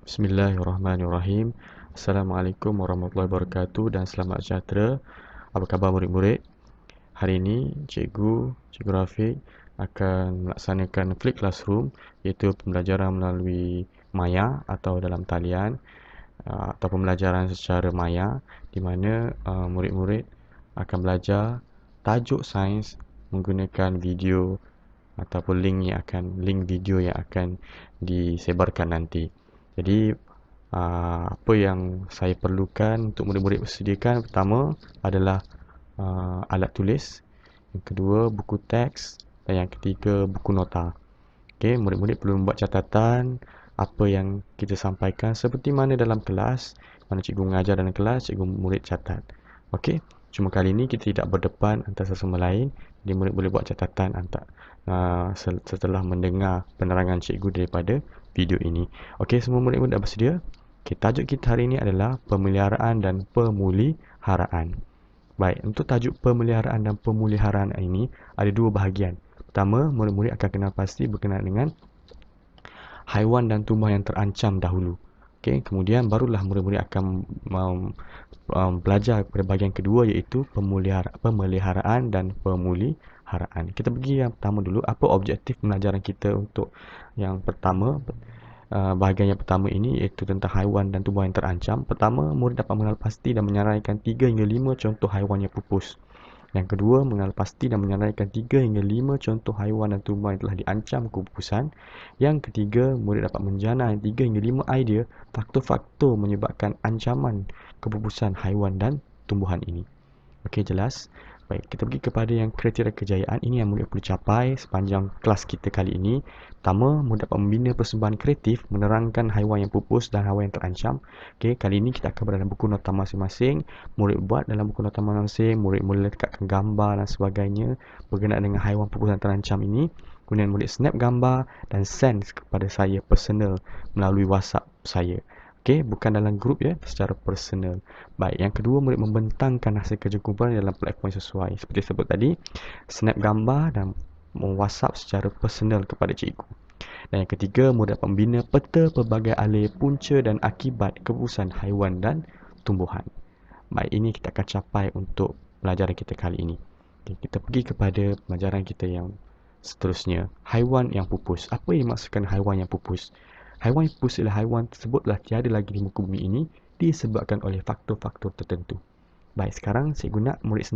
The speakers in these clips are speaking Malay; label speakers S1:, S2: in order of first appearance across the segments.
S1: Bismillahirrahmanirrahim. Assalamualaikum warahmatullahi wabarakatuh dan selamat sejahtera. Apa khabar murid-murid? Hari ini Cikgu Rafiq akan melaksanakan Flipped Classroom, iaitu pembelajaran melalui maya atau dalam talian atau pembelajaran secara maya, di mana murid-murid akan belajar tajuk sains menggunakan video ataupun link video yang akan disebarkan nanti. Jadi apa yang saya perlukan untuk murid-murid bersediakan, pertama adalah alat tulis, yang kedua buku teks, dan yang ketiga buku nota. Okey, murid-murid perlu membuat catatan apa yang kita sampaikan seperti mana dalam kelas, mana cikgu mengajar dalam kelas, cikgu murid catat. Okey, cuma kali ini kita tidak berdepan antara satu sama lain, jadi murid boleh buat catatan setelah mendengar penerangan cikgu daripada video ini. Okey, semua murid-murid dah bersedia? Okey, tajuk kita hari ini adalah pemeliharaan dan pemuliharaan. Baik, untuk tajuk pemeliharaan dan pemuliharaan ini ada dua bahagian. Pertama, murid-murid akan kenal pasti berkenaan dengan haiwan dan tumbuhan yang terancam dahulu. Okey, kemudian barulah murid-murid akan belajar pada bahagian kedua, iaitu pemeliharaan dan pemuliharaan. Kita pergi yang pertama dulu. Apa objektif pembelajaran kita untuk yang pertama? Bahagian yang pertama ini iaitu tentang haiwan dan tumbuhan yang terancam. Pertama, murid dapat mengenal pasti dan menyaraikan 3 hingga 5 contoh haiwan yang pupus. Yang kedua, mengenal pasti dan menyaraikan 3 hingga 5 contoh haiwan dan tumbuhan yang telah diancam kepupusan. Yang ketiga, murid dapat menjana 3 hingga 5 idea faktor-faktor menyebabkan ancaman kepupusan haiwan dan tumbuhan ini. Okey, jelas? Baik, kita pergi kepada yang kriteria kejayaan. Ini yang murid perlu capai sepanjang kelas kita kali ini. Pertama, murid dapat membina persembahan kreatif menerangkan haiwan yang pupus dan haiwan yang terancam. Okey, kali ini kita akan berada dalam buku nota masing-masing. Murid buat dalam buku nota masing-masing, murid mula letakkan gambar dan sebagainya berkenaan dengan haiwan pupus dan terancam ini. Kemudian murid snap gambar dan send kepada saya personal melalui WhatsApp saya. Okey, bukan dalam grup ya, secara personal. Baik, yang kedua, murid membentangkan hasil kerja kumpulan dalam platform yang sesuai. Seperti sebut tadi, snap gambar dan WhatsApp secara personal kepada cikgu. Dan yang ketiga, murid dapat membina peta pelbagai alih punca dan akibat kepupusan haiwan dan tumbuhan. Baik, ini kita akan capai untuk pelajaran kita kali ini. Okay, kita pergi kepada pelajaran kita yang seterusnya. Haiwan yang pupus. Apa yang dimaksudkan haiwan yang pupus? Haiwan yang pupus ialah haiwan tersebutlah tiada lagi di muka bumi ini disebabkan oleh faktor-faktor tertentu. Baik, sekarang cikgu nak murid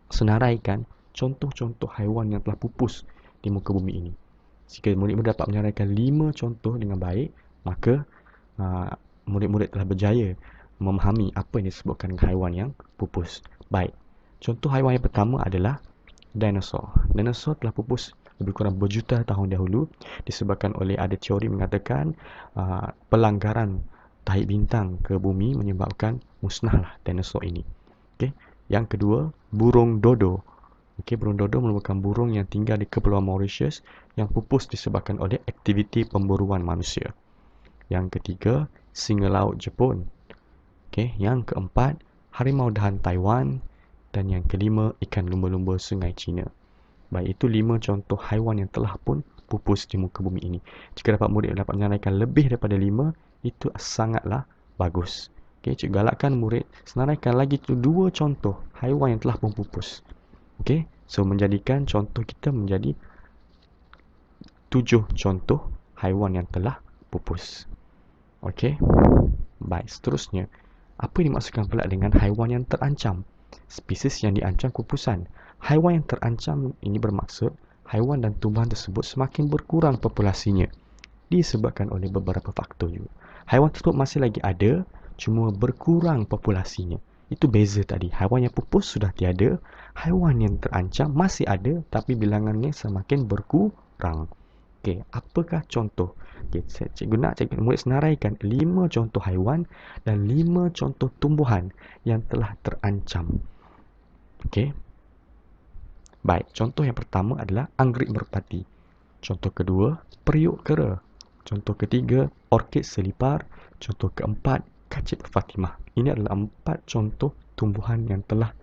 S1: senaraikan contoh-contoh haiwan yang telah pupus di muka bumi ini. Jika murid-murid dapat menyenaraikan 5 contoh dengan baik, maka murid-murid telah berjaya memahami apa yang disebutkan dengan haiwan yang pupus. Baik, contoh haiwan yang pertama adalah dinosaur. Dinosaur telah pupus lebih kurang berjuta tahun dahulu disebabkan oleh ada teori mengatakan pelanggaran tahi bintang ke bumi menyebabkan musnahlah dinosaur ini. Okey, yang kedua, burung dodo. Okey, burung dodo merupakan burung yang tinggal di Kepulauan Mauritius yang pupus disebabkan oleh aktiviti pemburuan manusia. Yang ketiga, singa laut Jepun. Okey, yang keempat, harimau dahan Taiwan, dan yang kelima, ikan lumba-lumba sungai China. Baik, itu 5 contoh haiwan yang telah pun pupus di muka bumi ini. Jika murid dapat menyenaraikan lebih daripada 5, itu sangatlah bagus. Okey, cikgu galakkan murid senaraikan lagi 2 contoh haiwan yang telah pun pupus. Okey, so menjadikan contoh kita menjadi 7 contoh haiwan yang telah pupus. Okey, baik, seterusnya, apa yang dimaksudkan pula dengan haiwan yang terancam? Spesies yang diancam kepupusan. Haiwan yang terancam ini bermaksud haiwan dan tumbuhan tersebut semakin berkurang populasinya disebabkan oleh beberapa faktor juga. Haiwan tersebut masih lagi ada, cuma berkurang populasinya. Itu beza tadi. Haiwan yang pupus sudah tiada, haiwan yang terancam masih ada tapi bilangannya semakin berkurang. Okey, apakah contoh? Okey, cikgu nak murid senaraikan 5 contoh haiwan dan 5 contoh tumbuhan yang telah terancam. Okey. Baik, contoh yang pertama adalah anggrek merpati. Contoh kedua, periuk kera. Contoh ketiga, orkid selipar. Contoh keempat, kacip Fatimah. Ini adalah 4 contoh tumbuhan yang telah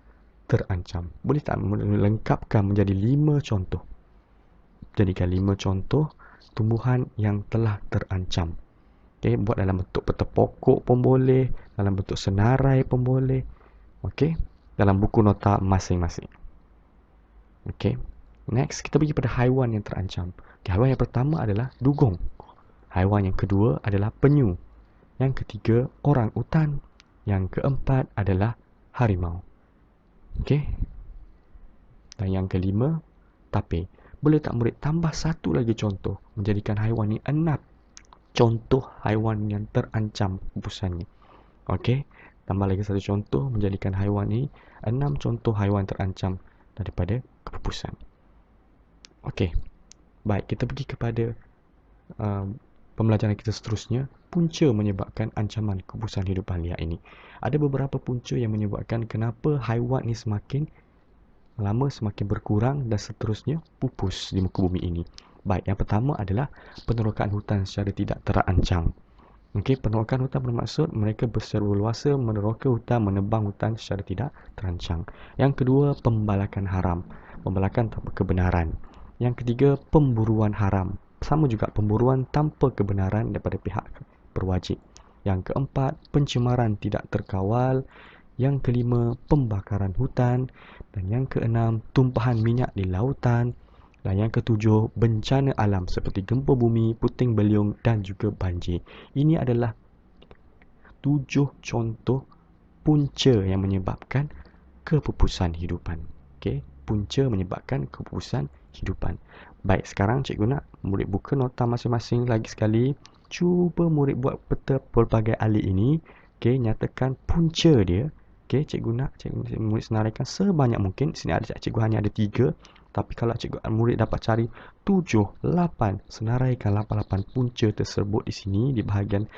S1: terancam. Boleh tak lengkapkan menjadi 5 contoh? Jadikan 5 contoh tumbuhan yang telah terancam. Okey, buat dalam bentuk peta pokok pun boleh, dalam bentuk senarai pun boleh. Okey, dalam buku nota masing-masing. Okey. Next, kita pergi pada haiwan yang terancam. Okay, haiwan yang pertama adalah dugong. Haiwan yang kedua adalah penyu. Yang ketiga, orang utan. Yang keempat adalah harimau. Okey. Dan yang kelima, tapir. Boleh tak murid tambah satu lagi contoh menjadikan haiwan ini 6 contoh haiwan yang terancam kepupusannya. Okey. Tambah lagi satu contoh menjadikan haiwan ini 6 contoh haiwan terancam daripada kepupusan. Okey. Baik, kita pergi kepada pembelajaran kita seterusnya. Punca menyebabkan ancaman kepupusan hidupan liar ini. Ada beberapa punca yang menyebabkan kenapa haiwan ini semakin lama semakin berkurang dan seterusnya pupus di muka bumi ini. Baik, yang pertama adalah penerokan hutan secara tidak terancang. Okey, penerokan hutan bermaksud mereka bersara leluasa meneroka hutan, menebang hutan secara tidak terancang. Yang kedua, pembalakan haram, pembalakan tanpa kebenaran. Yang ketiga, pemburuan haram, sama juga pemburuan tanpa kebenaran daripada pihak berwajib. Yang keempat, pencemaran tidak terkawal. Yang kelima, pembakaran hutan. Dan yang keenam, tumpahan minyak di lautan. Dan yang ketujuh, bencana alam seperti gempa bumi, puting beliung dan juga banjir. Ini adalah 7 contoh punca yang menyebabkan kepupusan hidupan. Okey, punca menyebabkan kepupusan hidupan. Baik, sekarang cikgu nak murid buka nota masing-masing lagi sekali. Cuba murid buat peta pelbagai alih ini. Okey, nyatakan punca dia. Okey, cikgu nak murid senaraikan sebanyak mungkin. Sini ada cikgu hanya ada 3. Tapi kalau cikgu murid dapat cari 7, 8, senaraikan 8 punca tersebut di sini di bahagian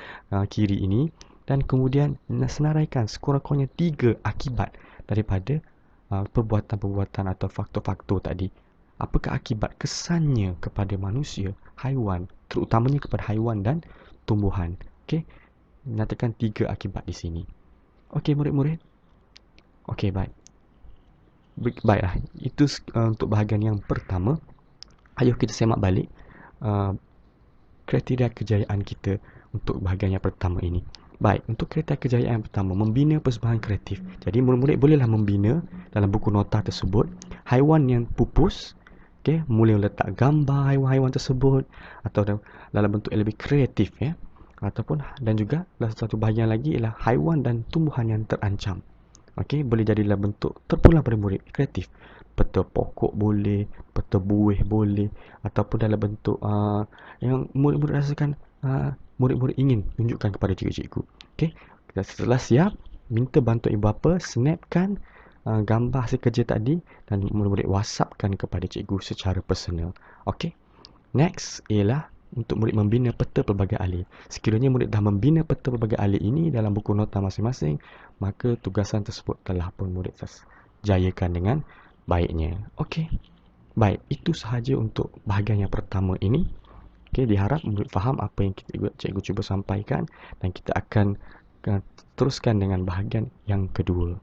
S1: kiri ini. Dan kemudian senaraikan sekurang-kurangnya 3 akibat daripada perbuatan-perbuatan atau faktor-faktor tadi. Apakah akibat kesannya kepada manusia, haiwan, terutamanya kepada haiwan dan tumbuhan. Okey, nyatakan 3 akibat di sini. Okey murid-murid. Okey, baik. Baiklah, itu untuk bahagian yang pertama. Ayuh kita semak balik kriteria kejayaan kita untuk bahagian yang pertama ini. Baik, untuk kriteria kejayaan yang pertama, membina persembahan kreatif. Jadi murid-murid bolehlah membina dalam buku nota tersebut haiwan yang pupus. Okey, mula letak gambar haiwan-haiwan tersebut atau dalam bentuk yang lebih kreatif ya. Ataupun dan juga satu bahagian lagi ialah haiwan dan tumbuhan yang terancam. Okey, boleh jadi dalam bentuk terpulang pada murid kreatif. Peta pokok boleh, peta buih boleh, ataupun dalam bentuk yang murid-murid rasakan murid-murid ingin tunjukkan kepada cikgu-cikgu. Okey, setelah siap, minta bantuan ibu bapa snapkan gambar hasil kerja tadi dan murid-murid whatsappkan kepada cikgu secara personal. Okey. Next ialah untuk murid membina peta pelbagai alih. Sekiranya murid dah membina peta pelbagai alih ini dalam buku nota masing-masing, maka tugasan tersebut telah pun murid jayakan dengan baiknya. Okey. Baik, itu sahaja untuk bahagian yang pertama ini. Okey, diharap murid faham apa yang cikgu cuba sampaikan dan kita akan teruskan dengan bahagian yang kedua.